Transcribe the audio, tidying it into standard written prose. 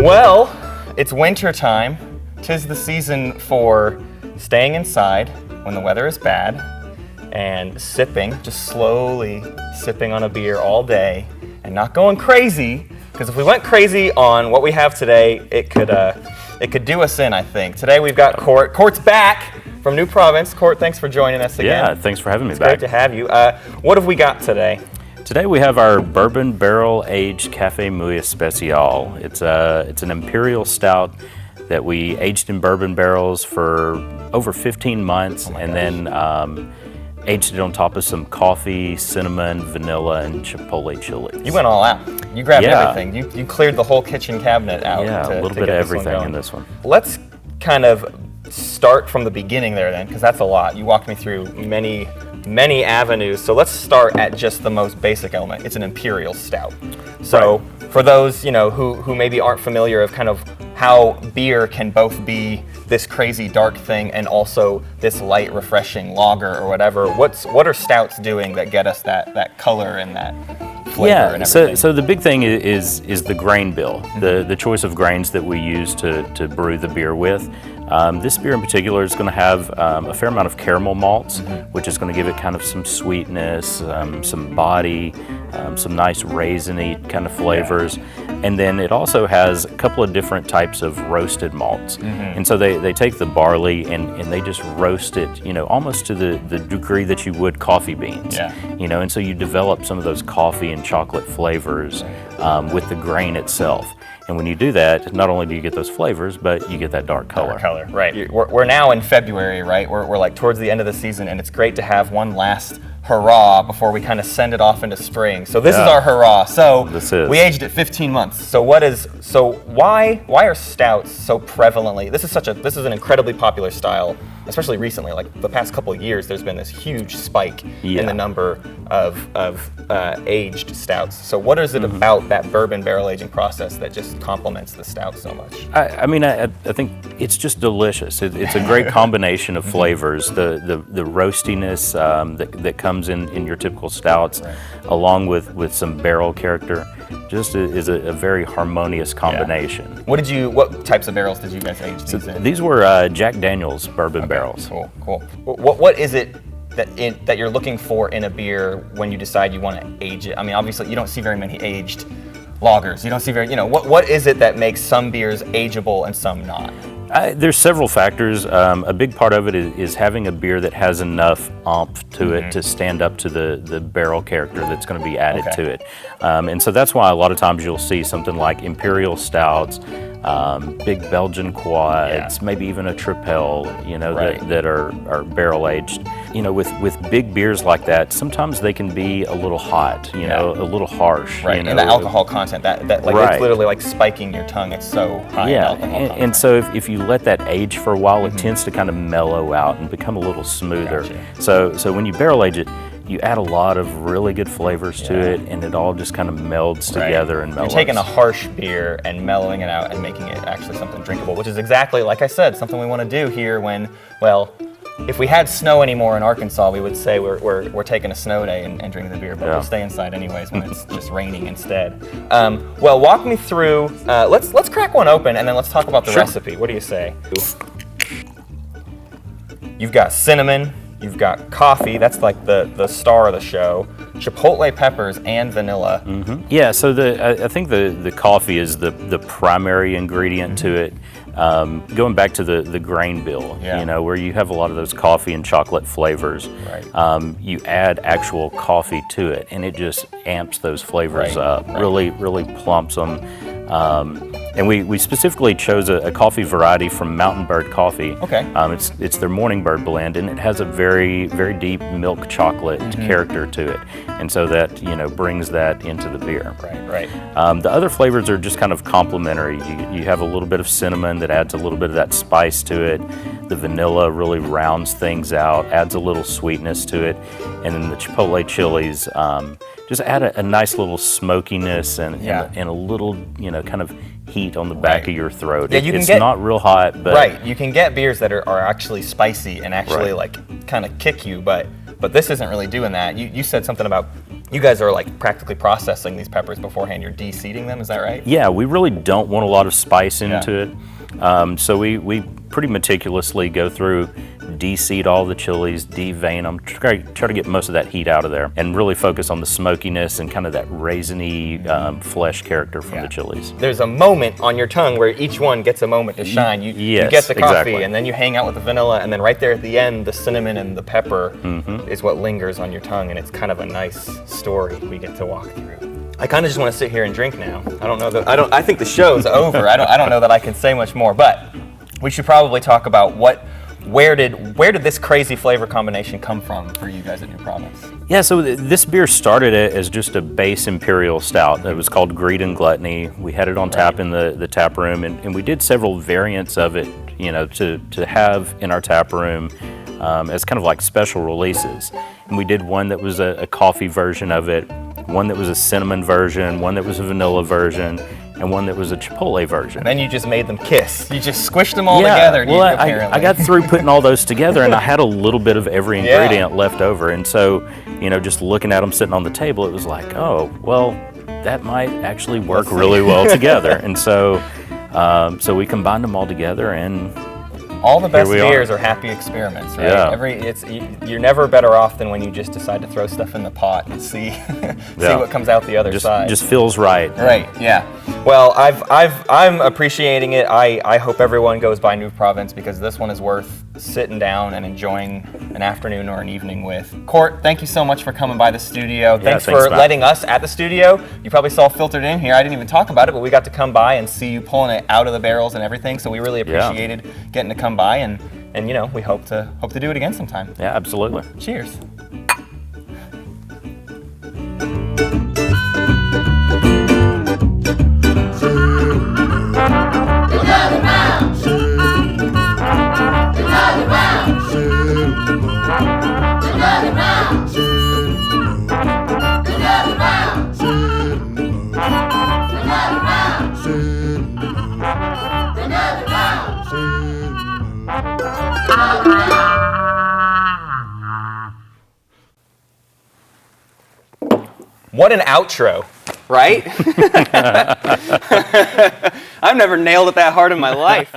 Well, it's winter time. 'Tis the season for staying inside when the weather is bad and sipping, just slowly sipping on a beer all day and not going crazy. Because if we went crazy on what we have today, it could do us in, I think. Today we've got Court. Court's back from New Province. Court, thanks for joining us again. Yeah, thanks for having me It's back. great to have you. What have we got today? Today we have our bourbon barrel-aged Café Muy Especial. It's an Imperial Stout that we aged in bourbon barrels for over 15 months, and then aged it on top of some coffee, cinnamon, vanilla, and chipotle chilies. You went all out. You grabbed everything. You cleared the whole kitchen cabinet out. Yeah, a little bit of everything in this one. Let's kind of start from the beginning there then, because that's a lot. You walked me through many avenues. So let's start at just the most basic element. It's an Imperial Stout. So for those who maybe aren't familiar of kind of how beer can both be this crazy dark thing and also this light refreshing lager or whatever, what are stouts doing that get us that color and that flavor and everything? So the big thing is the grain bill, the choice of grains that we use to brew the beer with. This beer in particular is going to have a fair amount of caramel malts, which is going to give it kind of some sweetness, some body, some nice raisiny kind of flavors. And then it also has a couple of different types of roasted malts. And so they take the barley and they just roast it, almost to the degree that you would coffee beans. And so you develop some of those coffee and chocolate flavors with the grain itself. And when you do that, not only do you get those flavors, but you get that dark color. Right. We're now in February, right? We're like towards the end of the season, and it's great to have one last hurrah before we kind of send it off into spring. So this is our hurrah. So we aged it 15 months. So why are stouts so prevalently? This is an incredibly popular style, especially recently. Like the past couple of years, there's been this huge spike in the number of aged stouts. So what is it about that bourbon barrel aging process that just complements the stout so much? I think it's just delicious. It's a great combination of flavors. The roastiness that comes in your typical stouts, along with some barrel character, just is a very harmonious combination. What types of barrels did you guys age these in? These were Jack Daniel's bourbon barrels. Cool. What is it that you're looking for in a beer when you decide you want to age it? I mean, obviously you don't see very many aged lagers. You don't see what is it that makes some beers ageable and some not? There's several factors. A big part of it is having a beer that has enough oomph to it to stand up to the barrel character that's going to be added to it. And so that's why a lot of times you'll see something like Imperial Stouts, big Belgian quads, maybe even a Tripel, that are barrel aged. With big beers like that, sometimes they can be a little hot, a little harsh. Right, and the alcohol content, it's literally like spiking your tongue. It's so high in alcohol content. And so if you let that age for a while, it tends to kind of mellow out and become a little smoother. Gotcha. So when you barrel age it, you add a lot of really good flavors to it, and it all just kind of melds together and mellows. You're taking a harsh beer and mellowing it out and making it actually something drinkable, which is exactly, like I said, something we want to do here when, if we had snow anymore in Arkansas, we would say we're taking a snow day and drinking the beer, but we'll stay inside anyways when it's just raining instead. Walk me through, let's crack one open and then let's talk about the recipe. What do you say? You've got cinnamon, you've got coffee, that's like the star of the show, chipotle peppers, and vanilla. Yeah, so I think the coffee is the primary ingredient to it. Going back to the grain bill, where you have a lot of those coffee and chocolate flavors, you add actual coffee to it, and it just amps those flavors up, really plumps them. And we specifically chose a coffee variety from Mountain Bird Coffee. It's their Morning Bird blend, and it has a very, very deep milk chocolate character to it. And so that, brings that into the beer. The other flavors are just kind of complementary. You have a little bit of cinnamon that adds a little bit of that spice to it. The vanilla really rounds things out, adds a little sweetness to it. And then the chipotle chilies just add a nice little smokiness and a little, kind of heat on the back of your throat. It's not real hot, but you can get beers that are actually spicy and actually like kind of kick you, but this isn't really doing that. You said something about You guys are like practically processing these peppers beforehand. You're de-seeding them, is that right? Yeah, we really don't want a lot of spice into it. So we pretty meticulously go through, de-seed all the chilies, de-vein them, try to get most of that heat out of there, and really focus on the smokiness and kind of that raisiny flesh character from the chilies. There's a moment on your tongue where each one gets a moment to shine. You get the coffee, and then you hang out with the vanilla, and then right there at the end, the cinnamon and the pepper is what lingers on your tongue, and it's kind of a nice story we get to walk through. I kind of just want to sit here and drink now. I don't know that I think the show's over. I don't know that I can say much more, but we should probably talk about where did this crazy flavor combination come from for you guys at New Province? Yeah, so this beer started as just a base Imperial Stout. It was called Greed and Gluttony. We had it on tap in the tap room, and we did several variants of it, to have in our tap room as kind of like special releases. And we did one that was a coffee version of it, one that was a cinnamon version, one that was a vanilla version, and one that was a chipotle version. And then you just made them kiss. You just squished them all together. Well, I got through putting all those together, and I had a little bit of every ingredient left over. And so, just looking at them sitting on the table, it was like, oh, well, that might actually work really well together. And so we combined them all together, and all the best beers are happy experiments, right? Yeah. You're never better off than when you just decide to throw stuff in the pot and see what comes out the other side. Just feels right. Right. Yeah. Well, I'm appreciating it. I hope everyone goes by New Province, because this one is worth sitting down and enjoying an afternoon or an evening with. Court, thank you so much for coming by the studio. Thanks for letting us at the studio. You probably saw Filtered In here. I didn't even talk about it, but we got to come by and see you pulling it out of the barrels and everything. So we really appreciated getting to come by, and we hope to do it again sometime. Yeah, absolutely. Cheers. What an outro, right? I've never nailed it that hard in my life.